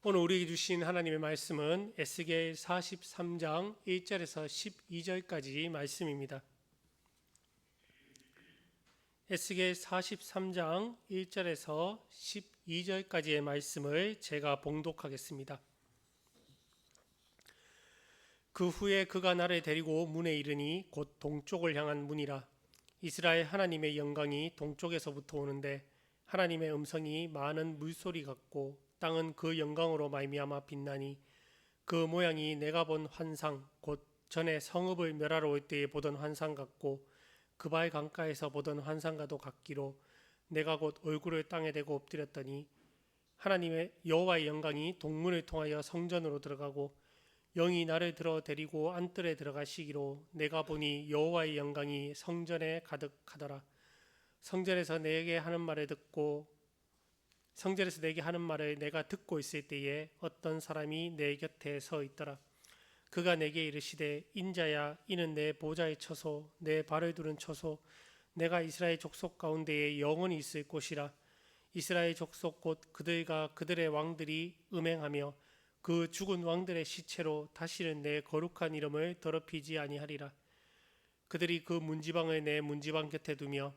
오늘 우리에게 주신 하나님의 말씀은 에스겔 43장 1절에서 12절까지 말씀입니다. 에스겔 43장 1절에서 12절까지의 말씀을 제가 봉독하겠습니다. 그 후에 그가 나를 데리고 문에 이르니 곧 동쪽을 향한 문이라. 이스라엘 하나님의 영광이 동쪽에서부터 오는데 하나님의 음성이 많은 물소리 같고 땅은 그 영광으로 말미암아 빛나니 그 모양이 내가 본 환상 곧 전에 성읍을 멸하러 올 때에 보던 환상 같고 그발 강가에서 보던 환상과도 같기로 내가 곧 얼굴을 땅에 대고 엎드렸더니 하나님의 여호와의 영광이 동문을 통하여 성전으로 들어가고 영이 나를 들어 데리고 안뜰에 들어가시기로 내가 보니 여호와의 영광이 성전에 가득하더라. 성전에서 내게 하는 말을 내가 듣고 있을 때에 어떤 사람이 내 곁에 서 있더라. 그가 내게 이르시되 인자야 이는 내 보좌의 처소 내 발을 두른 처소 내가 이스라엘 족속 가운데에 영원히 있을 곳이라. 이스라엘 족속 곧 그들과 그들의 왕들이 음행하며 그 죽은 왕들의 시체로 다시는 내 거룩한 이름을 더럽히지 아니하리라. 그들이 그 문지방을 내 문지방 곁에 두며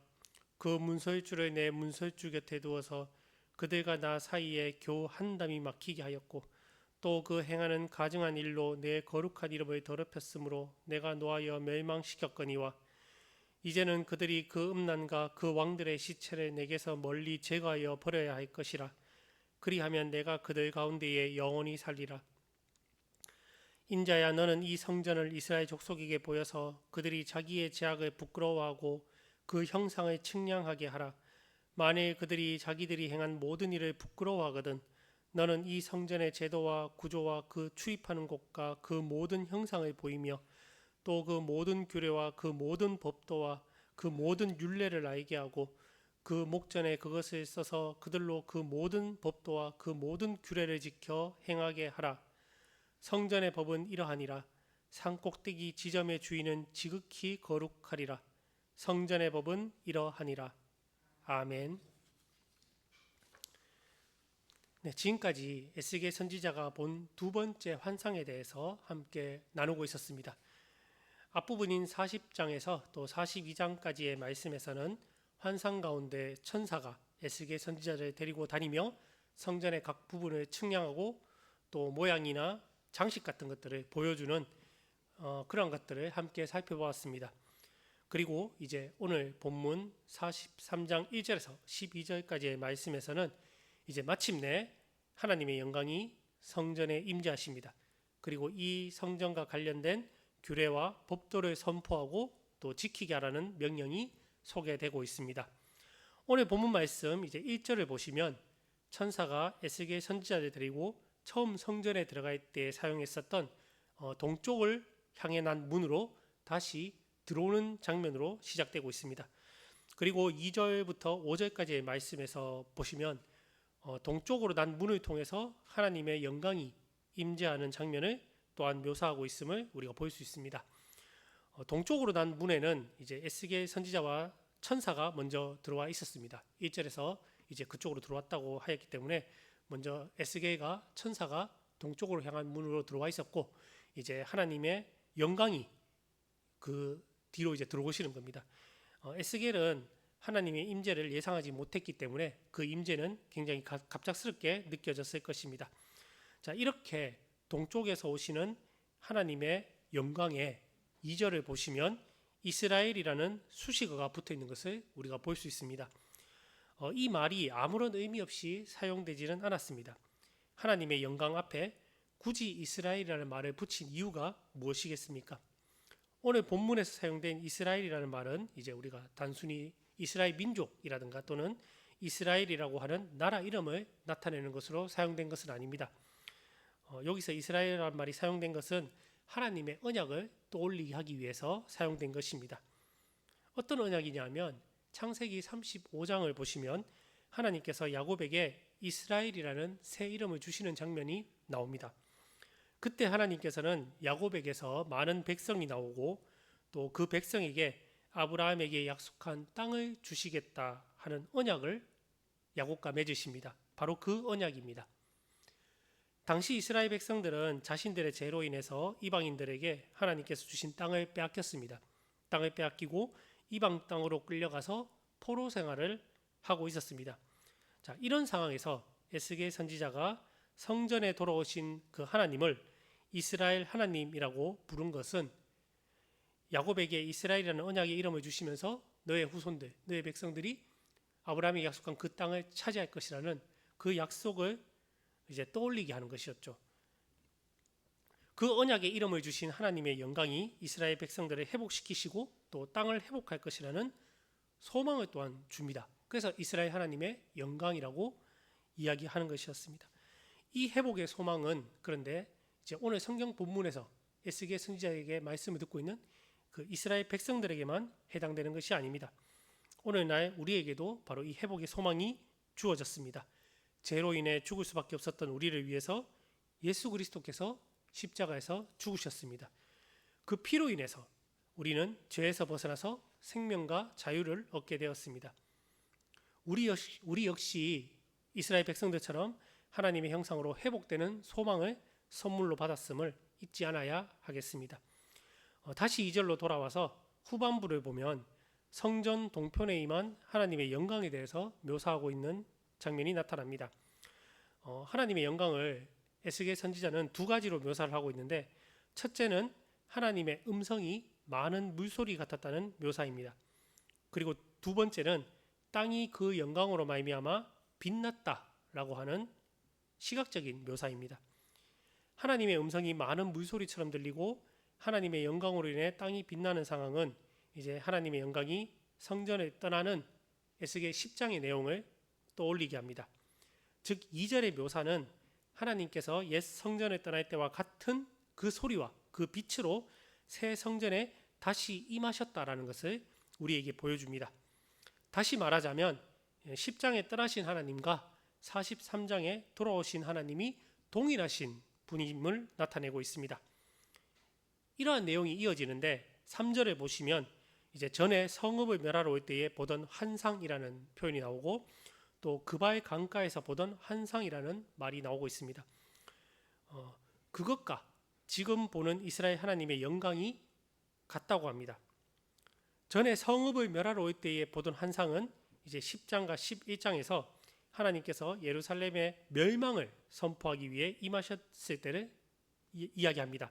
그 문설주를 내 문설주 곁에 두어서 그들과 나 사이에 겨우 한 담이 막히게 하였고 또 그 행하는 가증한 일로 내 거룩한 이름을 더럽혔으므로 내가 노하여 멸망시켰거니와 이제는 그들이 그 음란과 그 왕들의 시체를 내게서 멀리 제거하여 버려야 할 것이라. 그리하면 내가 그들 가운데에 영원히 살리라. 인자야 너는 이 성전을 이스라엘 족속에게 보여서 그들이 자기의 죄악을 부끄러워하고 그 형상을 측량하게 하라. 만일 그들이 자기들이 행한 모든 일을 부끄러워하거든 너는 이 성전의 제도와 구조와 그 출입하는 곳과 그 모든 형상을 보이며 또 그 모든 규례와 그 모든 법도와 그 모든 율례를 알게 하고 그 목전에 그것을 써서 그들로 그 모든 법도와 그 모든 규례를 지켜 행하게 하라. 성전의 법은 이러하니라. 산꼭대기 지점의 주인은 지극히 거룩하리라. 성전의 법은 이러하니라. 아멘. 네, 지금까지 에스겔 선지자가 본 두 번째 환상에 대해서 함께 나누고 있었습니다. 앞부분인 40장에서 또 42장까지의 말씀에서는 환상 가운데 천사가 에스겔 선지자를 데리고 다니며 성전의 각 부분을 측량하고 또 모양이나 장식 같은 것들을 보여주는 그런 것들을 함께 살펴보았습니다. 그리고 이제 오늘 본문 43장 1절에서 12절까지의 말씀에서는 이제 마침내 하나님의 영광이 성전에 임재하십니다. 그리고 이 성전과 관련된 규례와 법도를 선포하고 또 지키게 하라는 명령이 소개되고 있습니다. 오늘 본문 말씀 이제 1절을 보시면 천사가 에스겔 선지자를 데리고 처음 성전에 들어갈 때 사용했었던 동쪽을 향해 난 문으로 다시 들어오는 장면으로 시작되고 있습니다. 그리고 2절부터 5절까지의 말씀에서 보시면 동쪽으로 난 문을 통해서 하나님의 영광이 임재하는 장면을 또한 묘사하고 있음을 우리가 볼 수 있습니다. 동쪽으로 난 문에는 이제 에스겔 선지자와 천사가 먼저 들어와 있었습니다. 1절에서 이제 그쪽으로 들어왔다고 하였기 때문에 먼저 에스겔과 천사가 동쪽으로 향한 문으로 들어와 있었고 이제 하나님의 영광이 그 뒤로 이제 들어오시는 겁니다. 에스겔은 하나님의 임재를 예상하지 못했기 때문에 그 임재는 굉장히 갑작스럽게 느껴졌을 것입니다. 자, 이렇게 동쪽에서 오시는 하나님의 영광에 2절을 보시면 이스라엘이라는 수식어가 붙어 있는 것을 우리가 볼 수 있습니다. 이 말이 아무런 의미 없이 사용되지는 않았습니다. 하나님의 영광 앞에 굳이 이스라엘이라는 말을 붙인 이유가 무엇이겠습니까? 오늘 본문에서 사용된 이스라엘이라는 말은 이제 우리가 단순히 이스라엘 민족이라든가 또는 이스라엘이라고 하는 나라 이름을 나타내는 것으로 사용된 것은 아닙니다. 여기서 이스라엘이라는 말이 사용된 것은 하나님의 언약을 떠올리게 하기 위해서 사용된 것입니다. 어떤 언약이냐면 창세기 35장을 보시면 하나님께서 야곱에게 이스라엘이라는 새 이름을 주시는 장면이 나옵니다. 그때 하나님께서는 야곱에게서 많은 백성이 나오고 또 그 백성에게 아브라함에게 약속한 땅을 주시겠다 하는 언약을 야곱과 맺으십니다. 바로 그 언약입니다. 당시 이스라엘 백성들은 자신들의 죄로 인해서 이방인들에게 하나님께서 주신 땅을 빼앗겼습니다. 땅을 빼앗기고 이방 땅으로 끌려가서 포로 생활을 하고 있었습니다. 자, 이런 상황에서 에스겔 선지자가 성전에 돌아오신 그 하나님을 이스라엘 하나님이라고 부른 것은 야곱에게 이스라엘이라는 언약의 이름을 주시면서 너의 후손들, 너의 백성들이 아브라함이 약속한 그 땅을 차지할 것이라는 그 약속을 이제 떠올리게 하는 것이었죠. 그 언약의 이름을 주신 하나님의 영광이 이스라엘 백성들을 회복시키시고 또 땅을 회복할 것이라는 소망을 또한 줍니다. 그래서 이스라엘 하나님의 영광이라고 이야기하는 것이었습니다. 이 회복의 소망은 그런데 이제 오늘 성경 본문에서 에스겔 선지자에게 말씀을 듣고 있는 그 이스라엘 백성들에게만 해당되는 것이 아닙니다. 오늘날 우리에게도 바로 이 회복의 소망이 주어졌습니다. 죄로 인해 죽을 수밖에 없었던 우리를 위해서 예수 그리스도께서 십자가에서 죽으셨습니다. 그 피로 인해서 우리는 죄에서 벗어나서 생명과 자유를 얻게 되었습니다. 우리 역시 이스라엘 백성들처럼 하나님의 형상으로 회복되는 소망을 선물로 받았음을 잊지 않아야 하겠습니다. 다시 2절로 돌아와서 후반부를 보면 성전 동편에 임한 하나님의 영광에 대해서 묘사하고 있는 장면이 나타납니다. 하나님의 영광을 에스겔 선지자는 두 가지로 묘사를 하고 있는데, 첫째는 하나님의 음성이 많은 물소리 같았다는 묘사입니다. 그리고 두 번째는 땅이 그 영광으로 말미암아 빛났다라고 하는 시각적인 묘사입니다. 하나님의 음성이 많은 물소리처럼 들리고 하나님의 영광으로 인해 땅이 빛나는 상황은 이제 하나님의 영광이 성전에 떠나는 에스겔 10장의 내용을 떠올리게 합니다. 즉 2절의 묘사는 하나님께서 옛 성전에 떠날 때와 같은 그 소리와 그 빛으로 새 성전에 다시 임하셨다라는 것을 우리에게 보여줍니다. 다시 말하자면 10장에 떠나신 하나님과 43장에 돌아오신 하나님이 동일하신 분임을 나타내고 있습니다. 이러한 내용이 이어지는데 3절에 보시면 이제 전에 성읍을 멸하러 올 때에 보던 환상이라는 표현이 나오고 또 그발 강가에서 보던 환상이라는 말이 나오고 있습니다. 그것과 지금 보는 이스라엘 하나님의 영광이 같다고 합니다. 전에 성읍을 멸하러 올 때에 보던 환상은 이제 10장과 11장에서 하나님께서 예루살렘의 멸망을 선포하기 위해 임하셨을 때를 이야기합니다.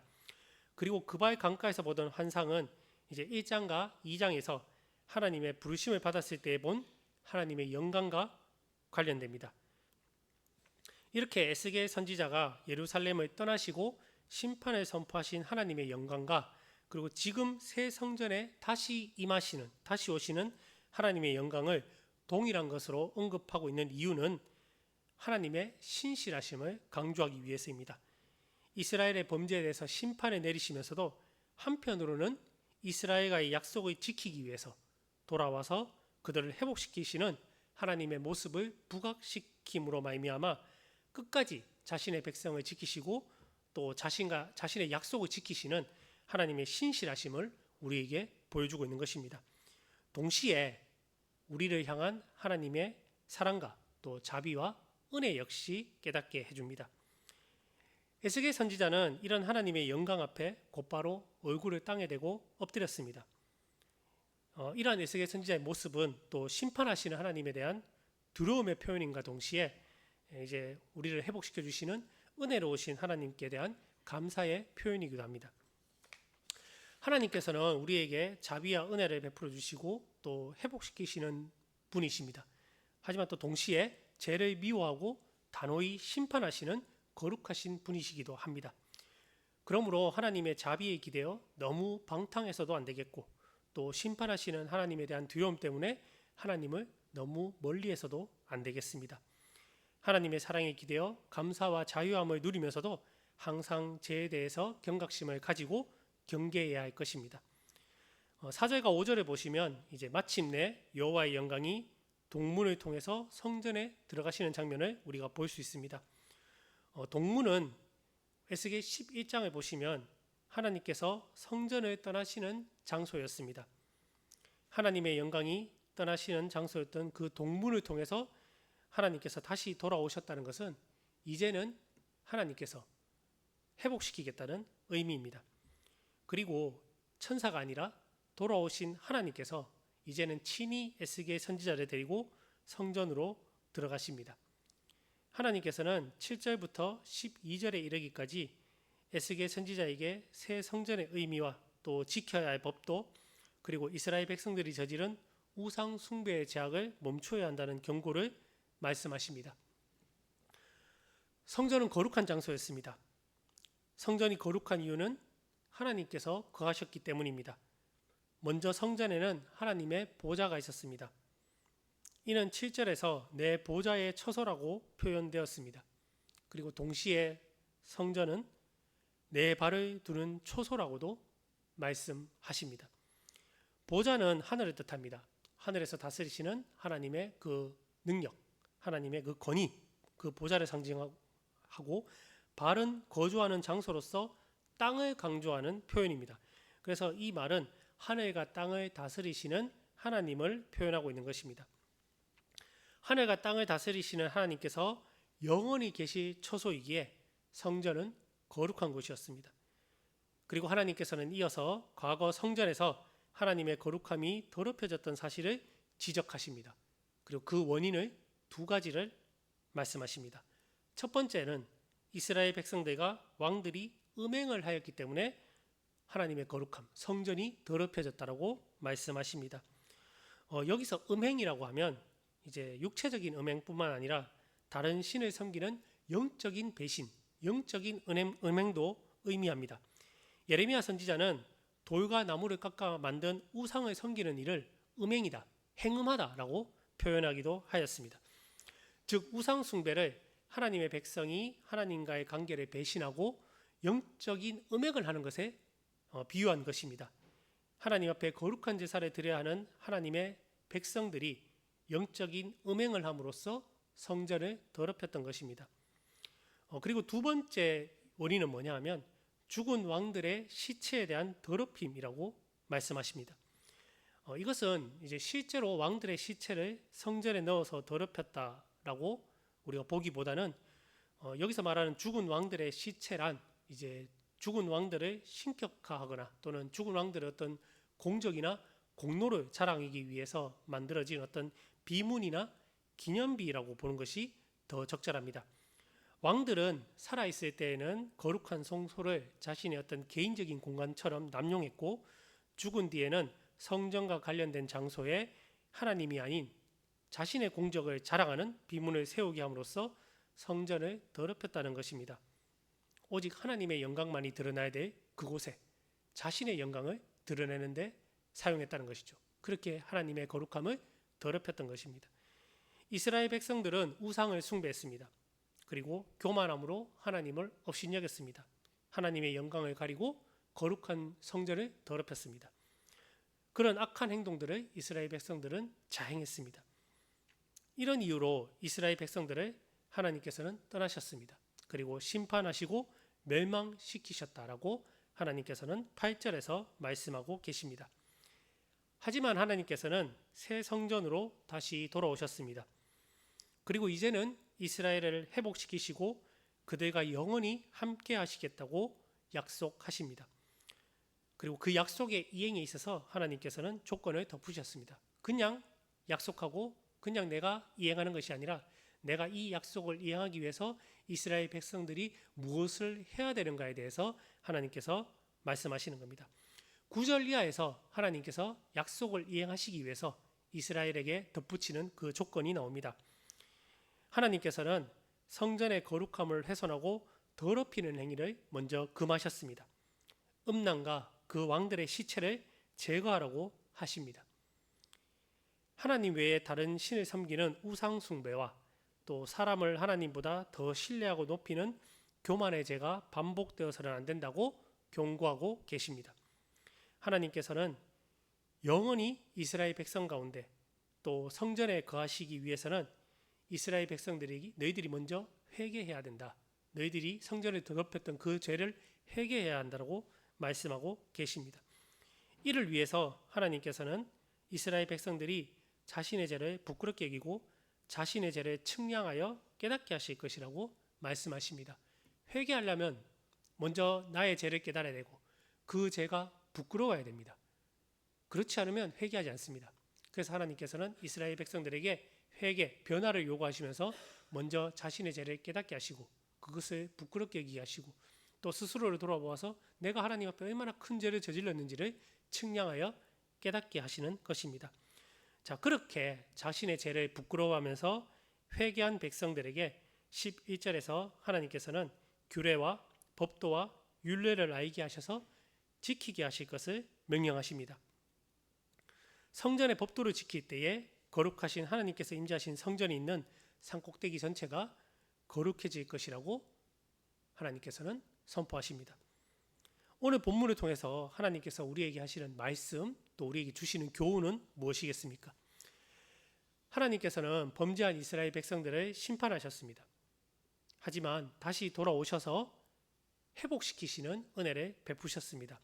그리고 그발 강가에서 보던 환상은 이제 1장과 2장에서 하나님의 부르심을 받았을 때에 본 하나님의 영광과 관련됩니다. 이렇게 에스겔 선지자가 예루살렘을 떠나시고 심판을 선포하신 하나님의 영광과 그리고 지금 새 성전에 다시 임하시는, 다시 오시는 하나님의 영광을 동일한 것으로 언급하고 있는 이유는 하나님의 신실하심을 강조하기 위해서입니다. 이스라엘의 범죄에 대해서 심판을 내리시면서도 한편으로는 이스라엘과의 약속을 지키기 위해서 돌아와서 그들을 회복시키시는 하나님의 모습을 부각시킴으로 말미암아 끝까지 자신의 백성을 지키시고 또 자신의 약속을 지키시는 하나님의 신실하심을 우리에게 보여주고 있는 것입니다. 동시에 우리를 향한 하나님의 사랑과 또 자비와 은혜 역시 깨닫게 해줍니다. 에스겔 선지자는 이런 하나님의 영광 앞에 곧바로 얼굴을 땅에 대고 엎드렸습니다. 이러한 에스겔 선지자의 모습은 또 심판하시는 하나님에 대한 두려움의 표현인가 동시에 이제 우리를 회복시켜 주시는 은혜로우신 하나님께 대한 감사의 표현이기도 합니다. 하나님께서는 우리에게 자비와 은혜를 베풀어 주시고 또 회복시키시는 분이십니다. 하지만 또 동시에 죄를 미워하고 단호히 심판하시는 거룩하신 분이시기도 합니다. 그러므로 하나님의 자비에 기대어 너무 방탕해서도 안 되겠고 또 심판하시는 하나님에 대한 두려움 때문에 하나님을 너무 멀리해서도 안 되겠습니다. 하나님의 사랑에 기대어 감사와 자유함을 누리면서도 항상 죄에 대해서 경각심을 가지고 경계해야 할 것입니다. 4절과 5절에 보시면 이제 마침내 여호와의 영광이 동문을 통해서 성전에 들어가시는 장면을 우리가 볼 수 있습니다. 동문은 에스겔 11장을 보시면 하나님께서 성전을 떠나시는 장소였습니다. 하나님의 영광이 떠나시는 장소였던 그 동문을 통해서 하나님께서 다시 돌아오셨다는 것은 이제는 하나님께서 회복시키겠다는 의미입니다. 그리고 천사가 아니라 돌아오신 하나님께서 이제는 친히 에스겔 선지자를 데리고 성전으로 들어가십니다. 하나님께서는 7절부터 12절에 이르기까지 에스겔 선지자에게 새 성전의 의미와 또 지켜야 할 법도 그리고 이스라엘 백성들이 저지른 우상 숭배의 죄악을 멈춰야 한다는 경고를 말씀하십니다. 성전은 거룩한 장소였습니다. 성전이 거룩한 이유는 하나님께서 거하셨기 때문입니다. 먼저 성전에는 하나님의 보좌가 있었습니다. 이는 7절에서 내 보좌의 처소라고 표현되었습니다. 그리고 동시에 성전은 내 발을 두는 초소라고도 말씀하십니다. 보좌는 하늘을 뜻합니다. 하늘에서 다스리시는 하나님의 그 능력, 하나님의 그 권위, 그 보좌를 상징하고 발은 거주하는 장소로서 땅을 강조하는 표현입니다. 그래서 이 말은 하늘과 땅을 다스리시는 하나님을 표현하고 있는 것입니다. 하늘과 땅을 다스리시는 하나님께서 영원히 계실 처소이기에 성전은 거룩한 곳이었습니다. 그리고 하나님께서는 이어서 과거 성전에서 하나님의 거룩함이 더럽혀졌던 사실을 지적하십니다. 그리고 그 원인을 두 가지를 말씀하십니다. 첫 번째는 이스라엘 백성들과 왕들이 음행을 하였기 때문에 하나님의 거룩함, 성전이 더럽혀졌다라고 말씀하십니다. 여기서 음행이라고 하면 이제 육체적인 음행뿐만 아니라 다른 신을 섬기는 영적인 배신, 영적인 음행도 의미합니다. 예레미야 선지자는 돌과 나무를 깎아 만든 우상을 섬기는 일을 음행이다, 행음하다라고 표현하기도 하였습니다. 즉 우상 숭배를 하나님의 백성이 하나님과의 관계를 배신하고 영적인 음행을 하는 것에 비유한 것입니다. 하나님 앞에 거룩한 제사를 드려야 하는 하나님의 백성들이 영적인 음행을 함으로써 성전을 더럽혔던 것입니다. 그리고 두 번째 원인은 뭐냐 하면 죽은 왕들의 시체에 대한 더럽힘이라고 말씀하십니다. 이것은 이제 실제로 왕들의 시체를 성전에 넣어서 더럽혔다라고 우리가 보기보다는 여기서 말하는 죽은 왕들의 시체란 이제 죽은 왕들을 신격화하거나 또는 죽은 왕들의 어떤 공적이나 공로를 자랑하기 위해서 만들어진 어떤 비문이나 기념비라고 보는 것이 더 적절합니다. 왕들은 살아있을 때에는 거룩한 성소를 자신의 어떤 개인적인 공간처럼 남용했고 죽은 뒤에는 성전과 관련된 장소에 하나님이 아닌 자신의 공적을 자랑하는 비문을 세우게 함으로써 성전을 더럽혔다는 것입니다. 오직 하나님의 영광만이 드러나야 될 그곳에 자신의 영광을 드러내는데 사용했다는 것이죠. 그렇게 하나님의 거룩함을 더럽혔던 것입니다. 이스라엘 백성들은 우상을 숭배했습니다. 그리고 교만함으로 하나님을 업신여겼습니다. 하나님의 영광을 가리고 거룩한 성전을 더럽혔습니다. 그런 악한 행동들을 이스라엘 백성들은 자행했습니다. 이런 이유로 이스라엘 백성들을 하나님께서는 떠나셨습니다. 그리고 심판하시고 멸망시키셨다라고 하나님께서는 8절에서 말씀하고 계십니다. 하지만 하나님께서는 새 성전으로 다시 돌아오셨습니다. 그리고 이제는 이스라엘을 회복시키시고 그들과 영원히 함께 하시겠다고 약속하십니다. 그리고 그 약속의 이행에 있어서 하나님께서는 조건을 덧붙이셨습니다. 그냥 약속하고 그냥 내가 이행하는 것이 아니라 내가 이 약속을 이행하기 위해서 이스라엘 백성들이 무엇을 해야 되는가에 대해서 하나님께서 말씀하시는 겁니다. 9절 이하에서 하나님께서 약속을 이행하시기 위해서 이스라엘에게 덧붙이는 그 조건이 나옵니다. 하나님께서는 성전의 거룩함을 훼손하고 더럽히는 행위를 먼저 금하셨습니다. 음란과 그 왕들의 시체를 제거하라고 하십니다. 하나님 외에 다른 신을 섬기는 우상 숭배와 또 사람을 하나님보다 더 신뢰하고 높이는 교만의 죄가 반복되어서는 안 된다고 경고하고 계십니다. 하나님께서는 영원히 이스라엘 백성 가운데 또 성전에 거하시기 위해서는 이스라엘 백성들이 너희들이 먼저 회개해야 된다. 너희들이 성전을 더럽혔던 그 죄를 회개해야 한다고 말씀하고 계십니다. 이를 위해서 하나님께서는 이스라엘 백성들이 자신의 죄를 부끄럽게 여기고 자신의 죄를 측량하여 깨닫게 하실 것이라고 말씀하십니다. 회개하려면 먼저 나의 죄를 깨달아야 되고 그 죄가 부끄러워야 됩니다. 그렇지 않으면 회개하지 않습니다. 그래서 하나님께서는 이스라엘 백성들에게 회개, 변화를 요구하시면서 먼저 자신의 죄를 깨닫게 하시고 그것을 부끄럽게 여기게 하시고 또 스스로를 돌아보아서 내가 하나님 앞에 얼마나 큰 죄를 저질렀는지를 측량하여 깨닫게 하시는 것입니다. 자, 그렇게 자신의 죄를 부끄러워하면서 회개한 백성들에게 11절에서 하나님께서는 규례와 법도와 율례를 알게 하셔서 지키게 하실 것을 명령하십니다. 성전의 법도를 지킬 때에 거룩하신 하나님께서 임재하신 성전이 있는 산꼭대기 전체가 거룩해질 것이라고 하나님께서는 선포하십니다. 오늘 본문을 통해서 하나님께서 우리에게 하시는 말씀, 또 우리에게 주시는 교훈은 무엇이겠습니까? 하나님께서는 범죄한 이스라엘 백성들을 심판하셨습니다. 하지만 다시 돌아오셔서 회복시키시는 은혜를 베푸셨습니다.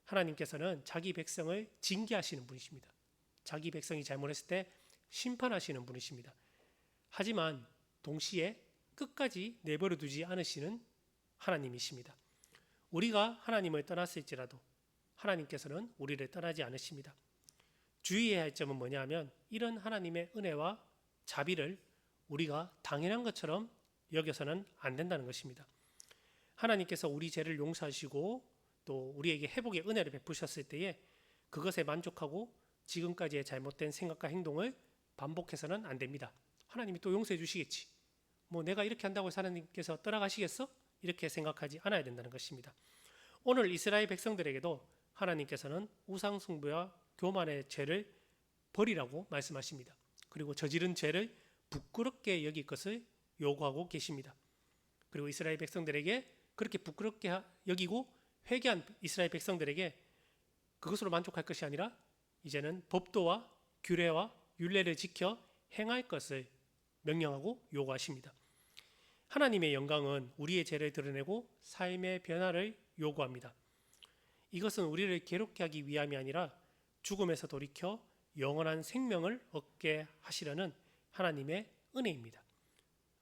하나님께서는 자기 백성을 징계하시는 분이십니다. 자기 백성이 잘못했을 때 심판하시는 분이십니다. 하지만 동시에 끝까지 내버려 두지 않으시는 하나님이십니다. 우리가 하나님을 떠났을지라도 하나님께서는 우리를 떠나지 않으십니다. 주의해야 할 점은 뭐냐 하면 이런 하나님의 은혜와 자비를 우리가 당연한 것처럼 여겨서는 안 된다는 것입니다. 하나님께서 우리 죄를 용서하시고 또 우리에게 회복의 은혜를 베푸셨을 때에 그것에 만족하고 지금까지의 잘못된 생각과 행동을 반복해서는 안 됩니다. 하나님이 또 용서해 주시겠지. 뭐 내가 이렇게 한다고 해서 하나님께서 떠나가시겠어? 이렇게 생각하지 않아야 된다는 것입니다. 오늘 이스라엘 백성들에게도 하나님께서는 우상 숭배와 교만의 죄를 버리라고 말씀하십니다. 그리고 저지른 죄를 부끄럽게 여길 것을 요구하고 계십니다. 그리고 이스라엘 백성들에게 그렇게 부끄럽게 여기고 회개한 이스라엘 백성들에게 그것으로 만족할 것이 아니라 이제는 법도와 규례와 율례를 지켜 행할 것을 명령하고 요구하십니다. 하나님의 영광은 우리의 죄를 드러내고 삶의 변화를 요구합니다. 이것은 우리를 괴롭게 하기 위함이 아니라 죽음에서 돌이켜 영원한 생명을 얻게 하시려는 하나님의 은혜입니다.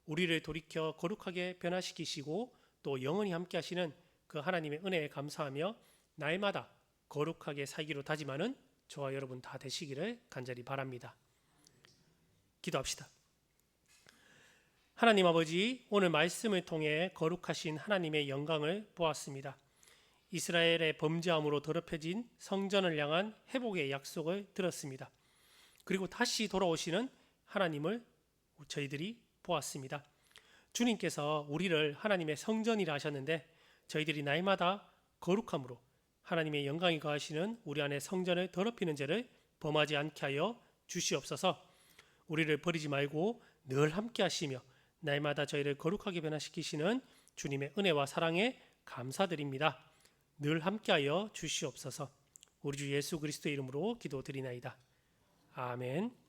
우리를 돌이켜 거룩하게 변화시키시고 또 영원히 함께 하시는 그 하나님의 은혜에 감사하며 날마다 거룩하게 살기로 다짐하는 저와 여러분 다 되시기를 간절히 바랍니다. 기도합시다. 하나님 아버지, 오늘 말씀을 통해 거룩하신 하나님의 영광을 보았습니다. 이스라엘의 범죄함으로 더럽혀진 성전을 향한 회복의 약속을 들었습니다. 그리고 다시 돌아오시는 하나님을 저희들이 보았습니다. 주님께서 우리를 하나님의 성전이라 하셨는데 저희들이 날마다 거룩함으로 하나님의 영광이 거하시는 우리 안에 성전을 더럽히는 죄를 범하지 않게 하여 주시옵소서. 우리를 버리지 말고 늘 함께 하시며 날마다 저희를 거룩하게 변화시키시는 주님의 은혜와 사랑에 감사드립니다. 늘 함께하여 주시옵소서. 우리 주 예수 그리스도의 이름으로 기도드리나이다. 아멘.